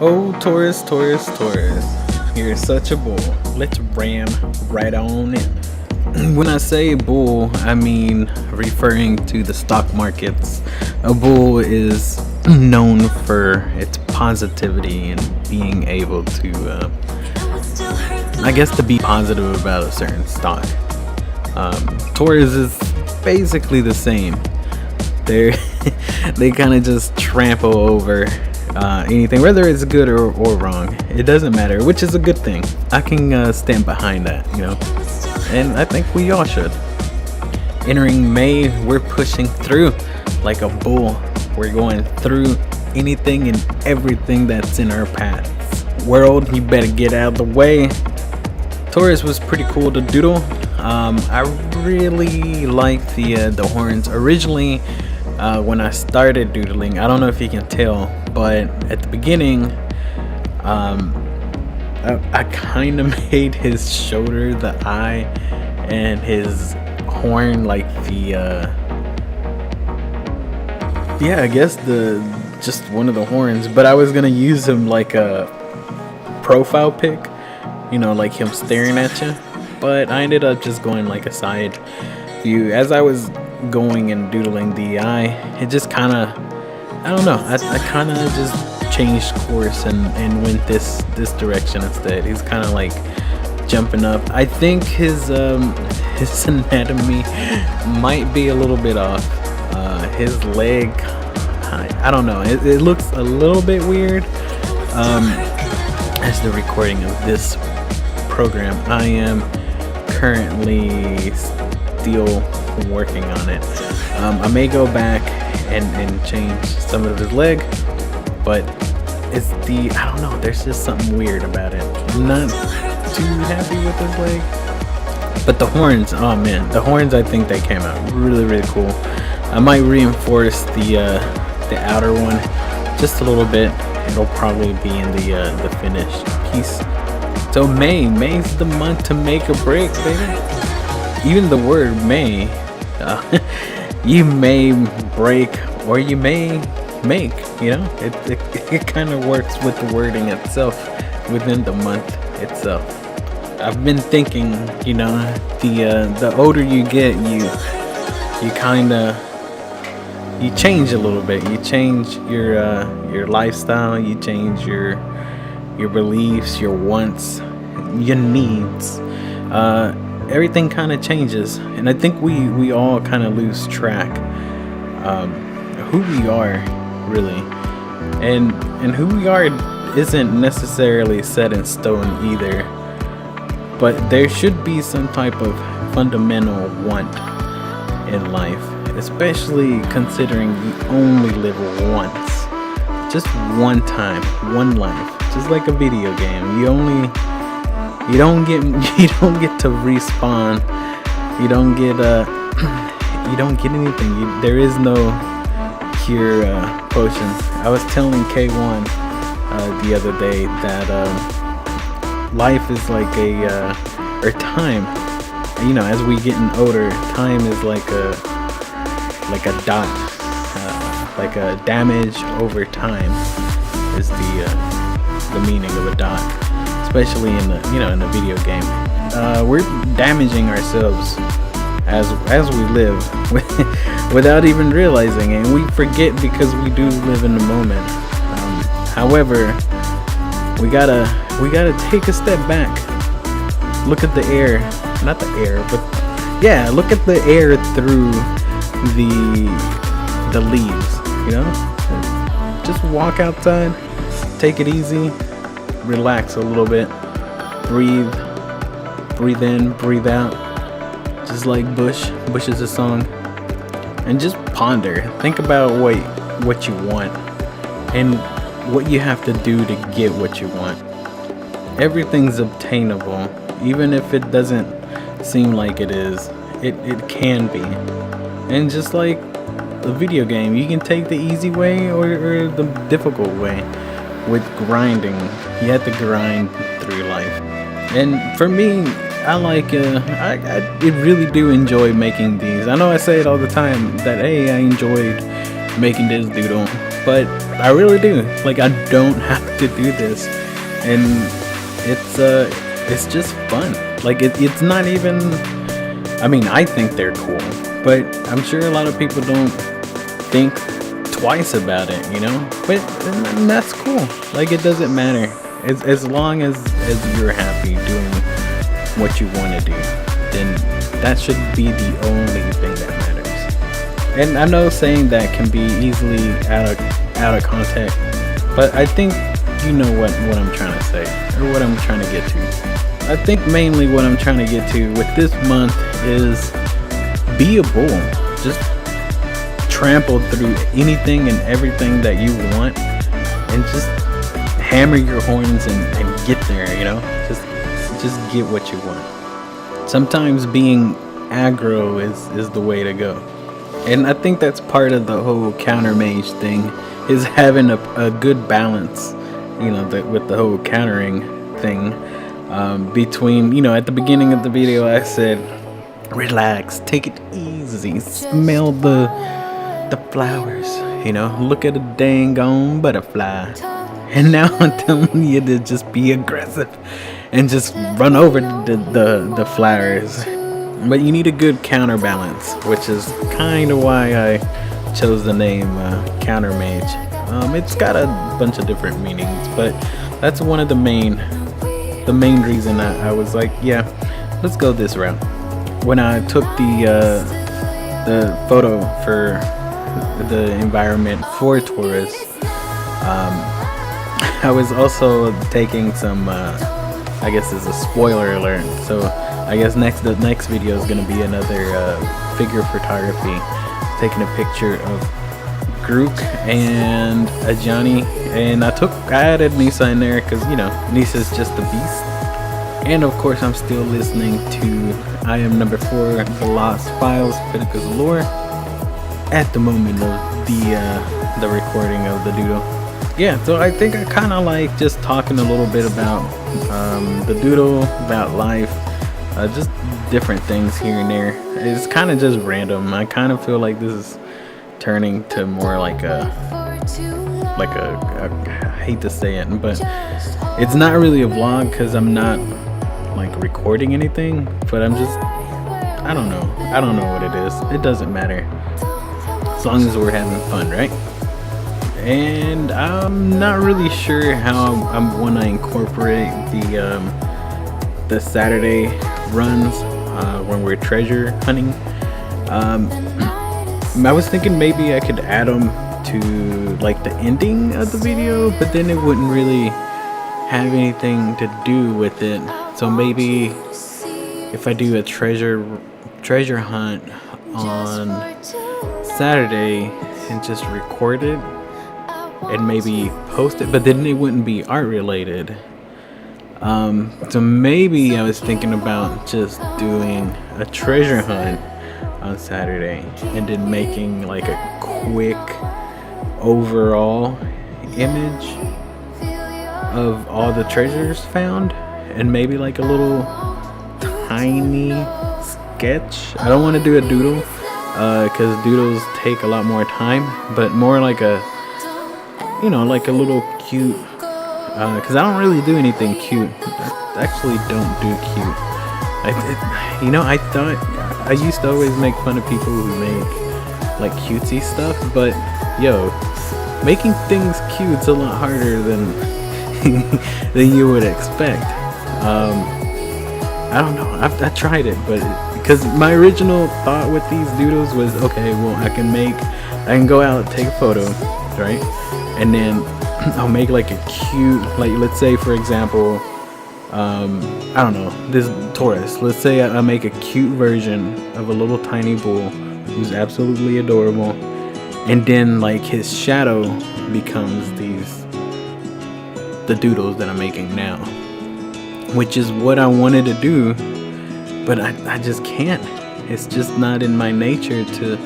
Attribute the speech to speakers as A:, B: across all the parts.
A: Oh, Taurus, Taurus, Taurus. You're such a bull. Let's ram right on in. When I say bull, I mean referring to the stock markets. A bull is known for its positivity and being able to, I guess, to be positive about a certain stock. Taurus is basically the same. They kind of just trample over anything, whether it's good or wrong. It doesn't matter, which is a good thing. I can stand behind that, and I think we all should. Entering May, we're pushing through like a bull. We're going through anything and everything that's in our paths. World, you better get out of the way. Taurus was pretty cool to doodle. I really liked the horns originally. When I started doodling, I don't know if you can tell, but at the beginning, I kind of made his shoulder the eye and his horn like I guess just one of the horns, but I was gonna use him like a profile pic, like him staring at you, but I ended up just going like a side view. As I was going and doodling the eye, it just kind of, I don't know, I kind of just changed course and went this direction instead. He's kind of like jumping up. I think his anatomy might be a little bit off. His leg, I don't know, it looks a little bit weird. As the recording of this program, I am currently still working on it. I may go back and change some of his leg, but it's I don't know, there's just something weird about it. I'm not too happy with his leg. But the horns, oh man, the horns, I think they came out really, really cool. I might reinforce the outer one just a little bit. It'll probably be in the finished piece. So May's the month to make or break, baby. Even the word May, you may break or you may make, it kind of works with the wording itself within the month itself. I've been thinking, the older you get, you change a little bit. You change your lifestyle, you change your beliefs, your wants, your needs. Everything kind of changes, and I think we all kind of lose track who we are really, and who we are isn't necessarily set in stone either, but there should be some type of fundamental want in life, especially considering we only live once, just one time, one life, just like a video game. You don't get to respawn. You don't get anything. There is no cure potions. I was telling K1 the other day that life is like or time. As we getting older, time is like a dot, like a damage over time is the meaning of a dot. Especially in the video game, we're damaging ourselves as we live without even realizing it, and we forget because we do live in the moment. However, we gotta take a step back, look at the air, not the air, but yeah, look at the air through the leaves. Just walk outside, take it easy. Relax a little bit, breathe in, breathe out, just like Bush is a song, and just ponder, think about what you want and what you have to do to get what you want. Everything's obtainable, even if it doesn't seem like it is. It can be, and just like a video game, you can take the easy way or the difficult way. With grinding, you have to grind through life, and for me, I like I really do enjoy making these. I know I say it all the time that hey, I enjoyed making this doodle, but I really do. Like, I don't have to do this, and it's just fun. Like, it's not even, I mean, I think they're cool, but I'm sure a lot of people don't think twice about it, you know? But and that's cool. Like, it doesn't matter. As long as you're happy doing what you want to do, then that should be the only thing that matters. And I know saying that can be easily out of context, but I think you know what I'm trying to say, or what I'm trying to get to. I think mainly what I'm trying to get to with this month is be a bull. Just trample through anything and everything that you want, and just hammer your horns and get there, you know? Just get what you want. Sometimes being aggro is the way to go. And I think that's part of the whole counter mage thing, is having a good balance, you know, with the whole countering thing, between, you know, at the beginning of the video I said, relax, take it easy, smell the flowers, you know, look at a dang on butterfly. And now I'm telling you to just be aggressive and just run over the flowers. But you need a good counterbalance, which is kind of why I chose the name Counter Mage. It's got a bunch of different meanings, but that's one of the main reason I was like, yeah, let's go this route. When I took the photo for the environment for Taurus, I was also taking some, I guess it's a spoiler alert, so I guess the next video is going to be another figure photography, taking a picture of Grook and a Johnny, and I added Nisa in there because, you know, Nisa's just the beast. And of course I'm still listening to I Am Number 4, The Lost Files, Pinnacles of Lore, at the moment of the recording of the doodle. Yeah, so I think I kind of like just talking a little bit about the doodle, about life, just different things here and there. It's kind of just random. I kind of feel like this is turning to more like a I hate to say it, but it's not really a vlog because I'm not like recording anything, but I'm just, I don't know what it is. It doesn't matter as long as we're having fun, right? And I'm not really sure how I want to incorporate the Saturday runs when we're treasure hunting. I was thinking maybe I could add them to like the ending of the video, but then it wouldn't really have anything to do with it. So maybe if I do a treasure hunt on Saturday and just record it and maybe post it, but then it wouldn't be art related. So maybe I was thinking about just doing a treasure hunt on Saturday and then making like a quick overall image of all the treasures found, and maybe like a little tiny sketch. I don't want to do a doodle because doodles take a lot more time, but more like a, you know, like a little cute, because I don't really do anything cute. I actually don't do cute. I thought I used to always make fun of people who make like cutesy stuff, but yo, making things cute's a lot harder than than you would expect. I don't know. I tried it, but because my original thought with these doodles was, okay, well, I can go out and take a photo, right? And then I'll make like a cute, like let's say for example, I don't know, this Taurus. Let's say I make a cute version of a little tiny bull who's absolutely adorable, and then like his shadow becomes the doodles that I'm making now, which is what I wanted to do, but I just can't. It's just not in my nature to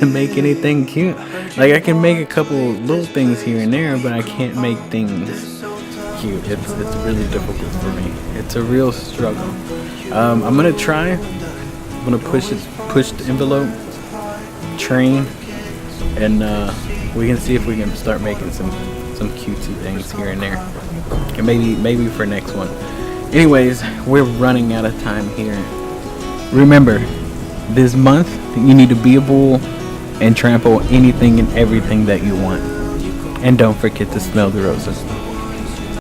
A: make anything cute. Like I can make a couple little things here and there, but I can't make things cute. It's really difficult for me. It's a real struggle. I'm gonna try. I'm gonna push the envelope, train, and we can see if we can start making some cutesy things here and there, and maybe for next one. Anyways, we're running out of time here. Remember, this month you need to be a bull and trample anything and everything that you want, and don't forget to smell the roses.